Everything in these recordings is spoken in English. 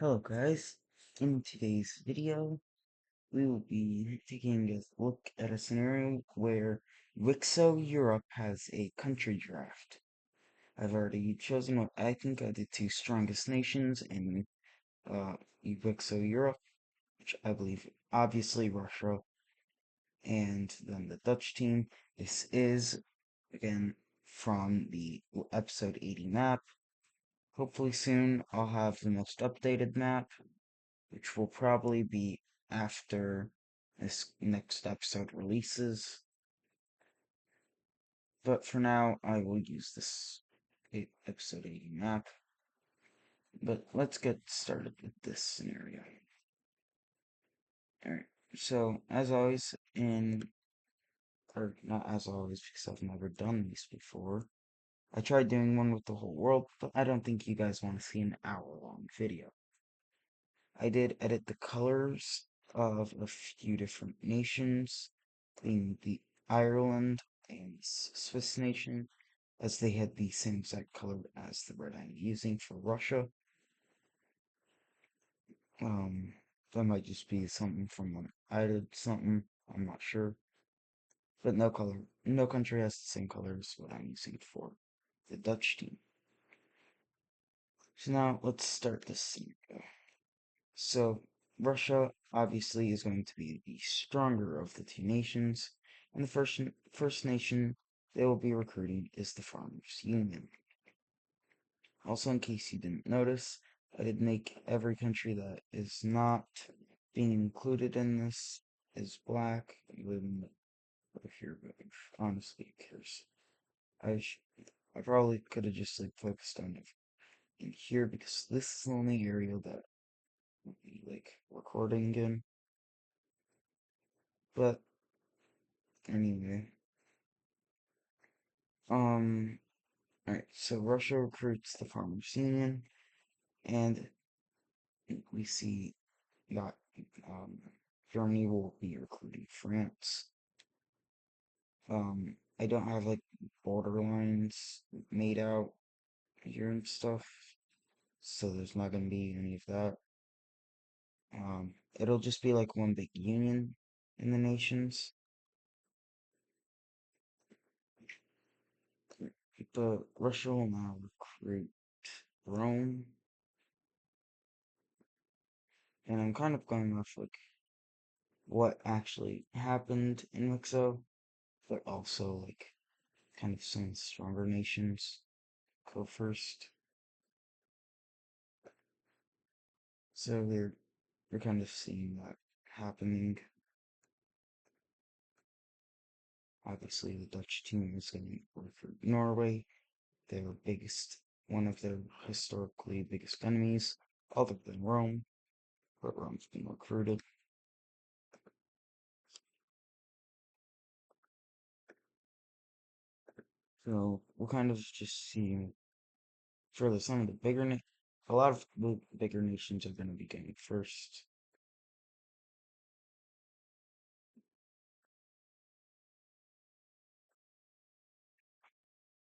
Hello guys, in today's video we will be taking a look at a scenario where WICSO Europe has a country draft. I've already chosen what I think are the two strongest nations in WICSO Europe, which I believe obviously Russia and then the Dutch team. This is, again, from the episode 80 map. Hopefully soon I'll have the most updated map which will probably be after this next episode releases. But for now, I will use this episode 80 map. But let's get started with this scenario. Alright, so as always, or not as always because I've never done these before, I tried doing one with the whole world, but I don't think you guys want to see an hour-long video. I did edit the colors of a few different nations, being the Ireland and Swiss nation, as they had the same exact color as the red I'm using for Russia. Um, that might just be something from when I did something, I'm not sure. But no country has the same color as what I'm using for the Dutch team. So now let's start this scenario. So Russia obviously is going to be the stronger of the two nations, and the first nation they will be recruiting is the Farmers Union. Also, in case you didn't notice, I did make every country that is not being included in this is black. Even over here, but honestly, who cares? I sh I probably could have just like focused on it in here because this is the only area that I'll be like recording in. But anyway, alright, so Russia recruits the Farmers Union, and we see that Germany will be recruiting France. I don't have like border lines made out here and stuff, so there's not gonna be any of that. It'll just be like one big union in the nations. But Russia will now recruit Rome, and I'm kind of going off like what actually happened in WICSO, but also like kind of some stronger nations go first. So we're kind of seeing that happening. Obviously, the Dutch team is going to recruit Norway, their one of their historically biggest enemies, other than Rome, but Rome's been recruited. So we'll kind of just see for some of the a lot of the bigger nations are going to be getting first.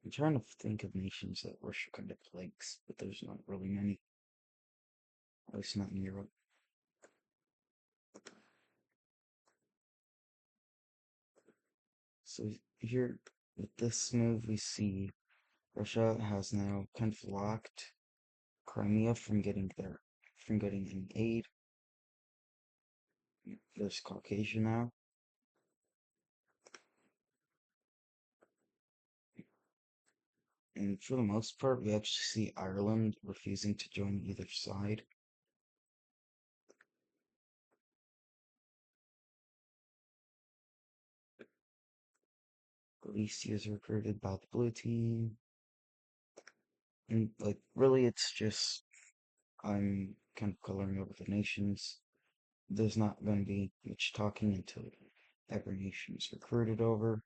I'm trying to think of nations that Russia kind of likes, but there's not really many. At least not in Europe. So here, with this move, we see Russia has now kind of locked Crimea from getting any aid. There's Caucasia now. And for the most part, we actually see Ireland refusing to join either side. Galicia is recruited by the blue team. And, like, really, it's just I'm kind of coloring over the nations. There's not going to be much talking until every nation is recruited over.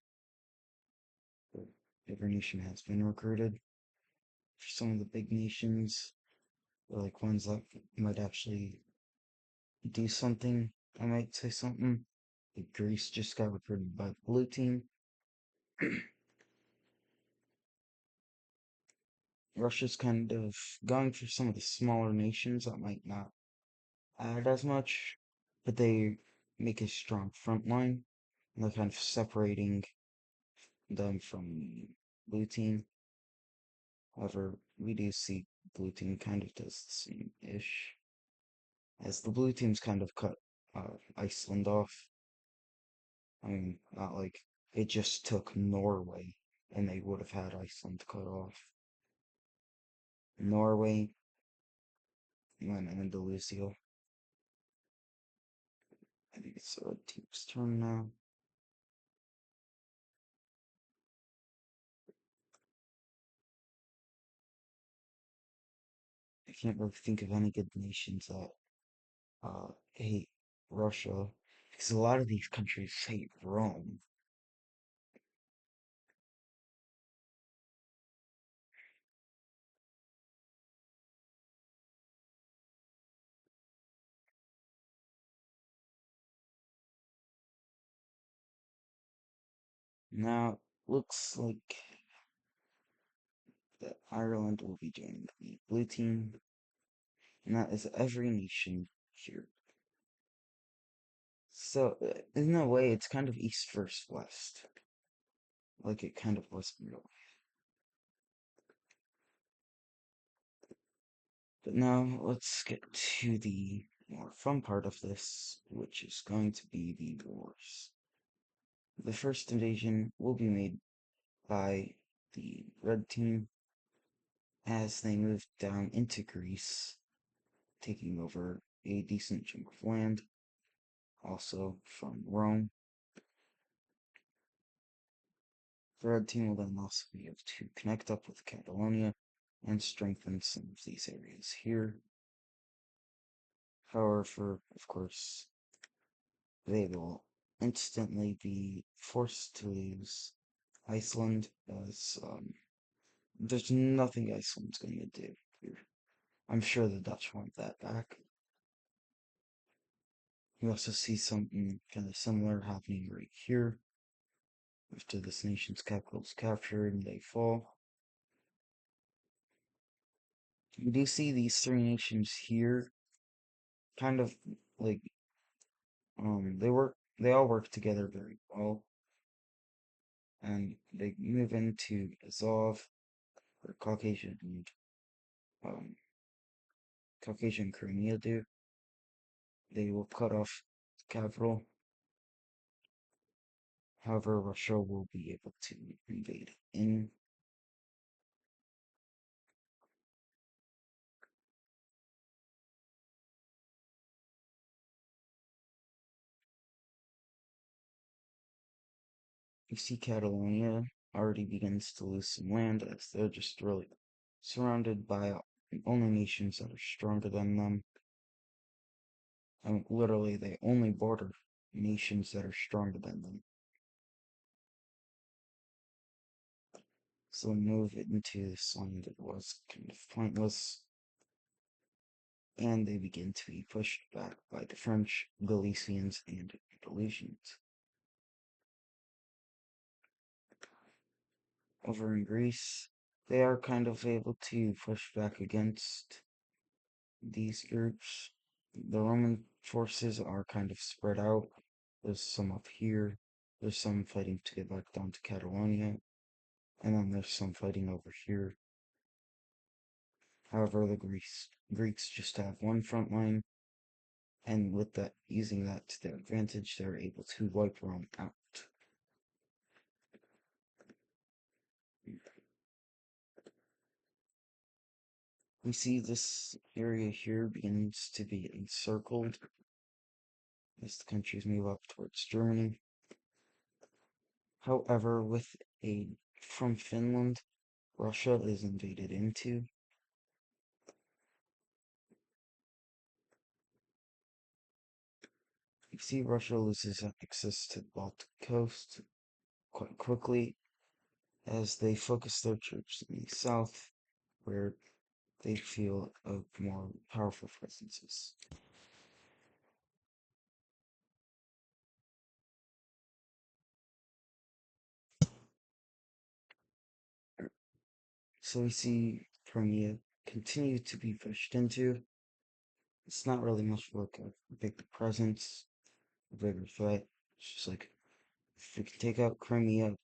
Or every nation has been recruited. For some of the big nations, or like ones that might actually do something, I might say something. Like Greece just got recruited by the blue team. Russia's kind of going for some of the smaller nations that might not add as much, but they make a strong front line. And they're kind of separating them from blue team. However, we do see blue team kind of does the same-ish, as the blue team's kind of cut Iceland off. I mean, not like it just took Norway and they would have had Iceland cut off. Norway went Andalusia. I think it's the red team's turn now. I can't really think of any good nations that hate Russia, because a lot of these countries hate Rome. Now, looks like that Ireland will be joining the blue team, and that is every nation here. So, in a way, it's kind of East versus West, like it kind of was in real life. But now, let's get to the more fun part of this, which is going to be the wars. The first invasion will be made by the red team as they move down into Greece, taking over a decent chunk of land, also from Rome. The red team will then also be able to connect up with Catalonia and strengthen some of these areas here. However, of course, they will instantly be forced to lose Iceland, as there's nothing Iceland's going to do here. I'm sure the Dutch want that back. You also see something kind of similar happening right here. After this nation's capital is captured and they fall. You do see these three nations here kind of like they all work together very well, and they move into Azov or um Caucasian Crimea do. They will cut off the capital. However, Russia will be able to invade in. You see Catalonia already begins to lose some land as they're just really surrounded by only nations that are stronger than them. And literally, they only border nations that are stronger than them. So move into this land that was kind of pointless, and they begin to be pushed back by the French, Galicians, and Andalusians. Over in Greece, they are kind of able to push back against these groups. The Roman forces are kind of spread out. There's some up here, there's some fighting to get back down to Catalonia, and then there's some fighting over here. However, the Greeks just have one front line, and with that, using that to their advantage, they're able to wipe Rome out. We see this area here begins to be encircled as the countries move up towards Germany. However, with aid from Finland, Russia is invaded into. You see Russia loses access to the Baltic coast quite quickly as they focus their troops in the south, where they feel a more powerful presences. So we see Crimea continue to be pushed into. It's not really much like a big presence, a bigger threat. It's just like if we can take out Crimea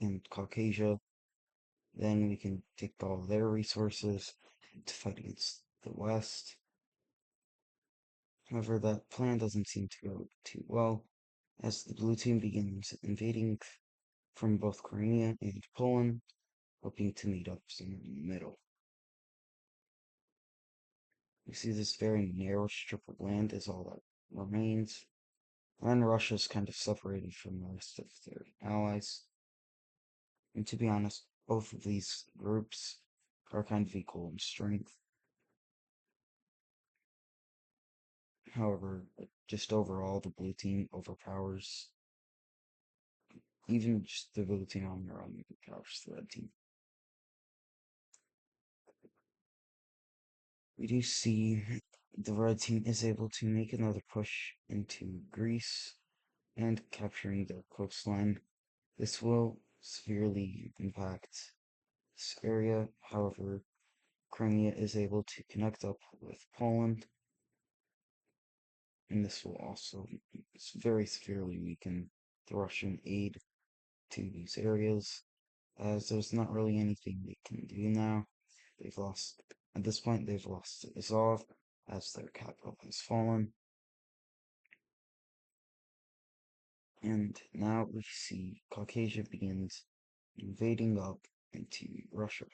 and Caucasia, then we can take all their resources to fight against the West. However, that plan doesn't seem to go too well, as the blue team begins invading from both Crimea and Poland, hoping to meet up somewhere in the middle. You see this very narrow strip of land is all that remains, and Russia's kind of separated from the rest of their allies. And to be honest, both of these groups are kind of equal in strength. However, just overall, the blue team overpowers even just the blue team on their own overpowers the red team. We do see the red team is able to make another push into Greece and capturing their coastline. This will severely impact this area. However, Crimea is able to connect up with Poland, and this will also very severely weaken the Russian aid to these areas, as there's not really anything they can do now. They've lost, at this point, they've lost Azov, as their capital has fallen. And now we see Caucasia begins invading up into Russia.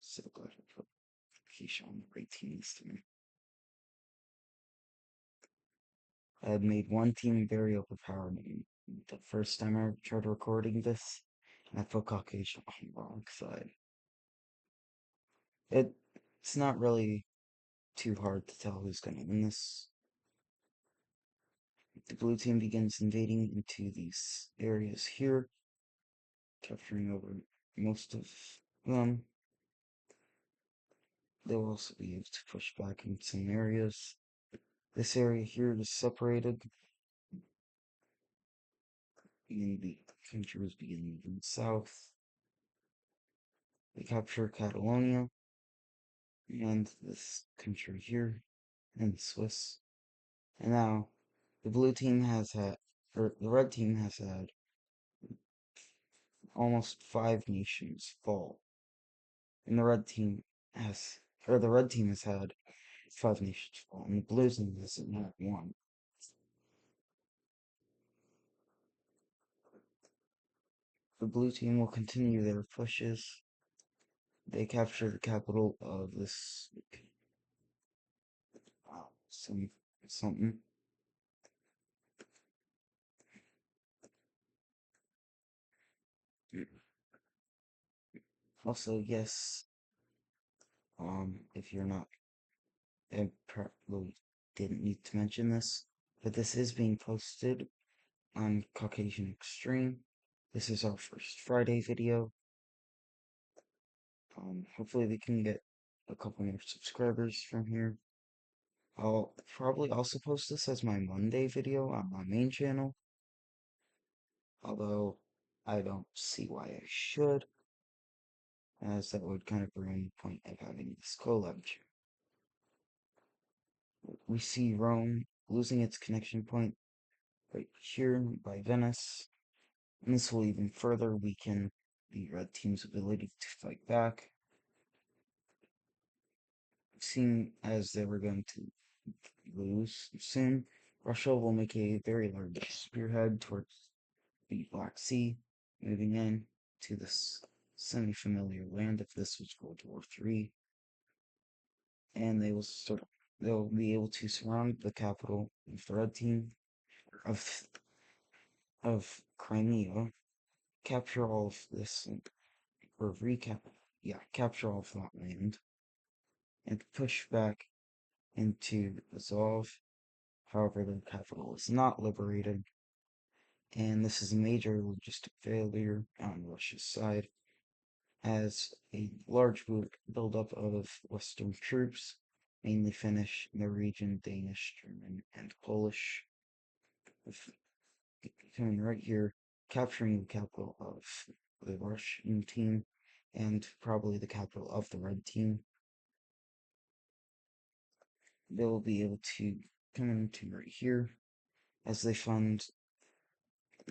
So glad I put Caucasia on the right team this time. I had made one team very overpowered the first time I tried recording this, and I put Caucasia on the wrong side. It's not really too hard to tell who's gonna win this. The blue team begins invading into these areas here, capturing over most of them. They'll also be able to push back in some areas. This area here is separated, and the countries begin moving south. They capture Catalonia, and this country here, and Swiss. And now, the blue team has had, or the red team has had almost 5 nations fall. And the red team has had 5 nations fall, and the blue team hasn't had one. The blue team will continue their pushes. They capture the capital of this, something. Also, yes, if you're not, I probably didn't need to mention this, but this is being posted on Caucasian Extreme. This is our first Friday video. Hopefully we can get a couple more subscribers from here. I'll probably also post this as my Monday video on my main channel, although I don't see why I should, as that would kind of ruin the point of having this collab. We see Rome losing its connection point right here by Venice, and this will even further weaken the red team's ability to fight back. Seeing as they were going to lose soon, Russia will make a very large spearhead towards the Black Sea, moving in to this semi-familiar land if this was World War III, and they'll be able to surround the capital of the red team of Crimea, capture all of this, or capture all of that land, and push back into Azov. However, the capital is not liberated, and this is a major logistic failure on Russia's side, as a large buildup of Western troops, mainly Finnish, Norwegian, Danish, German, and Polish, coming right here, capturing the capital of the Russian team, and probably the capital of the red team. they'll be able to come into right here as they fund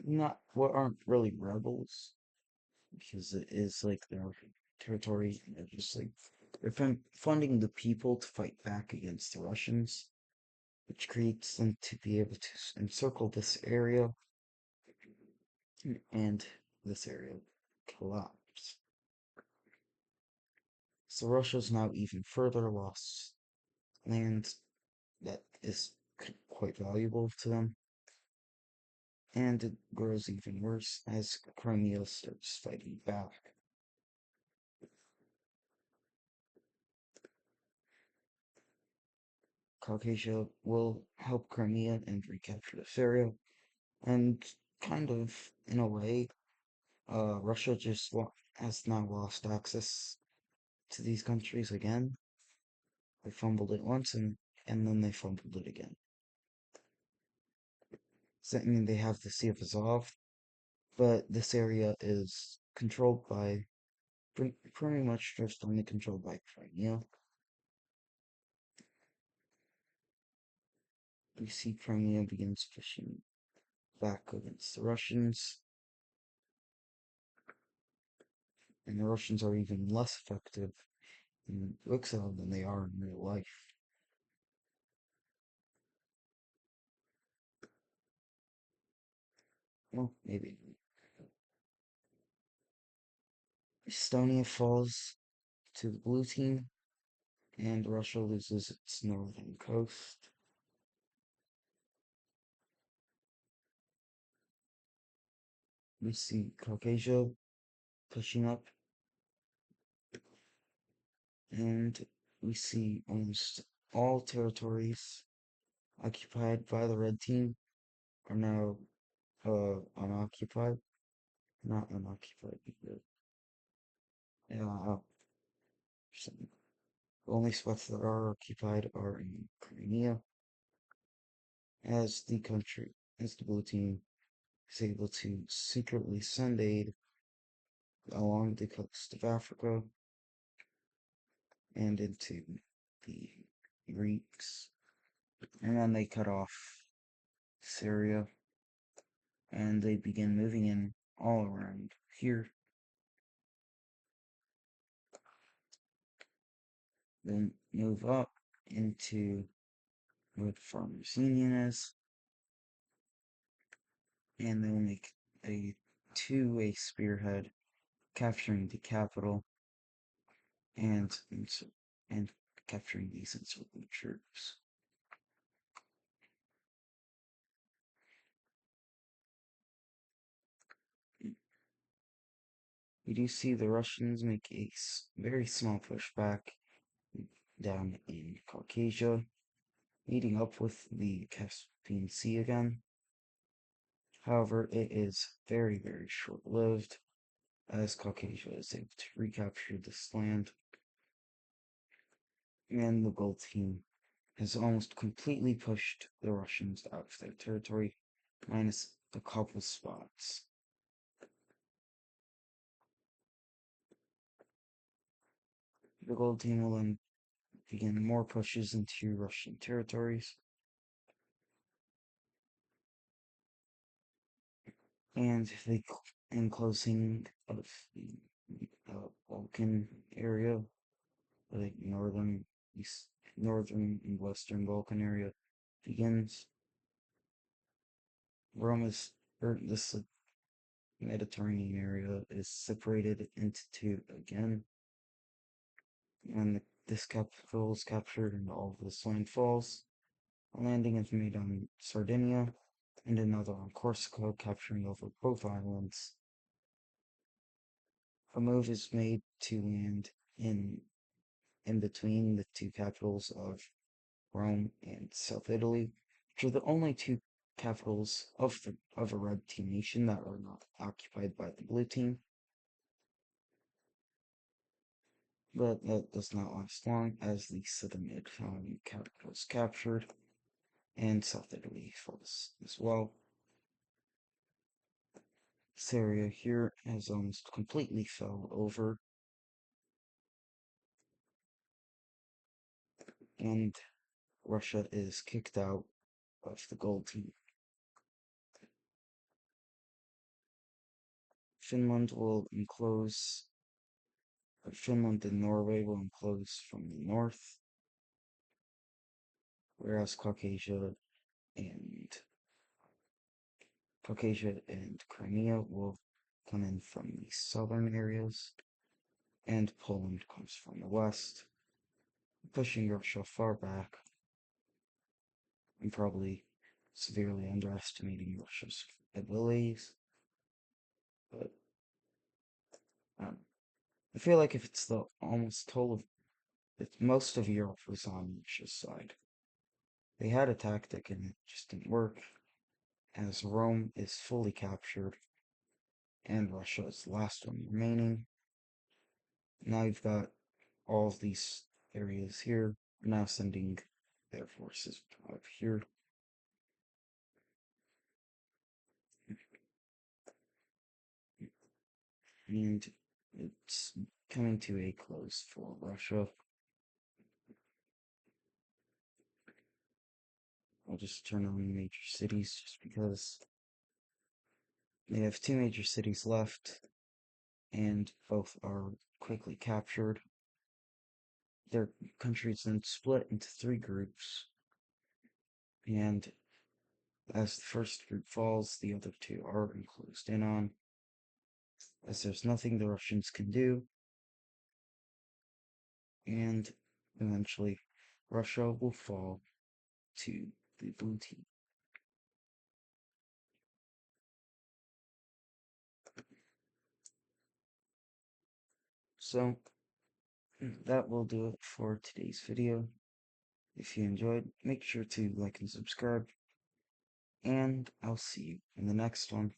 not what aren't really rebels because it is like their territory. And they're just like they're funding the people to fight back against the Russians, which creates them to be able to encircle this area and this area collapse. So Russia's now even further lost land that is quite valuable to them, and it grows even worse as Crimea starts fighting back. Caucasia will help Crimea and recapture this area, and kind of, in a way, Russia just has now lost access to these countries again. They fumbled it once and then they fumbled it again. So, I mean, they have the Sea of Azov, but this area is controlled by, pretty much just only controlled by Crimea. We see Crimea begins pushing back against the Russians, and the Russians are even less effective in WICSO than they are in real life. Well, maybe. Estonia falls to the blue team, and Russia loses its northern coast. We see Caucasia pushing up, and we see almost all territories occupied by the red team are now unoccupied. Not unoccupied, but the only spots that are occupied are in Crimea, as the blue team is able to secretly send aid along the coast of Africa and into the Greeks. And then they cut off Syria and they begin moving in all around here. Then move up into where the Farmers Union is, and they'll make a two-way spearhead capturing the capital and capturing these encircling troops. We do see the Russians make a very small pushback down in Caucasia, meeting up with the Caspian Sea again. However, it is very, very short-lived, as Caucasia is able to recapture this land, and the Gold Team has almost completely pushed the Russians out of their territory, minus a couple spots. The Gold Team will then begin more pushes into Russian territories, and the enclosing of the Balkan area, like northern and western Balkan area, begins. Rome is, or this Mediterranean area is separated into two again, and this capital is captured and all of this land falls. A landing is made on Sardinia and another on Corsica, capturing over both islands. A move is made to land in between the two capitals of Rome and South Italy, which are the only two capitals of a red team nation that are not occupied by the blue team. But that does not last long, as the southern Italian capital is captured, and South Italy falls as well. This area here has almost completely fell over, and Russia is kicked out of the gold team. Finland will enclose, Finland and Norway will enclose from the north, whereas and Caucasia and Crimea will come in from the southern areas, and Poland comes from the west, pushing Russia far back and probably severely underestimating Russia's abilities. But um, I feel like if it's the almost total of if most of Europe was on Russia's side, they had a tactic and it just didn't work, as Rome is fully captured and Russia is the last one remaining. Now you've got all of these areas here now sending their forces out here. And it's coming to a close for Russia. I'll just turn on major cities just because they have two major cities left, and both are quickly captured. Their countries then split into three groups, and as the first group falls, the other two are enclosed in on, as there's nothing the Russians can do, and eventually Russia will fall to the blue team. So that will do it for today's video. If you enjoyed, make sure to like and subscribe, and I'll see you in the next one.